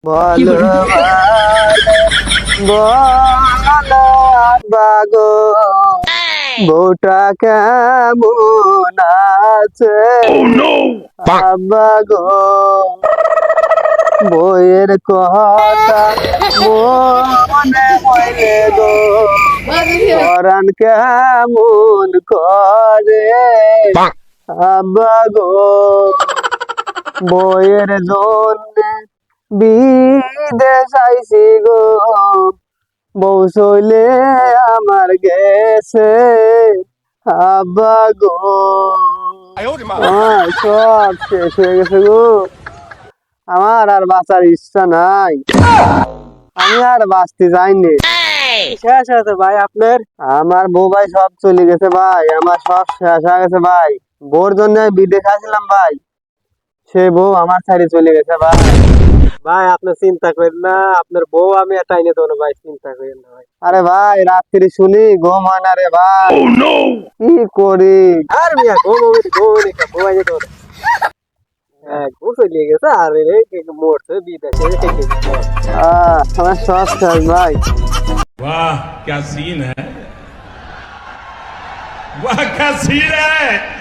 বলো বলো বাগো বউটা কেমন আছে আব্বা গো বইয়ের কথা মনে হইলে গো পরাণ কেমন করে আব্বা গো বইয়ের জন্য বিদেশ আইছি গো বউ চলে আমার গেছে আব্বা গো সব শেষ হয়ে গেছে গো আমার আর বাঁচার ইচ্ছা নাই আমি আর বাঁচতে যাইনি শেষ আছে ভাই আপনার আমার বউ ভাই সব চলে গেছে ভাই আমার সব শেষ হয়ে গেছে ভাই বউর জন্য বিদেশ আসলাম ভাই সে বউ আমার ছাড়ি চলে গেছে ভাই ভাই আপনি চিন্তা করেন না আপনার বউ আমি টাইনে দেবো ভাই চিন্তা করেন না ভাই আরে ভাই রাত্রি শুনি ঘুম হয় না রে ভাই কি করি আর মিয়া ঘুম হবে ঘুমাই যেতে হবে ঘুম চলে গেছে আর মরছে বিদেশে আমার সব শেষ ভাই वाह क्या सीन है वाह क्या सीन है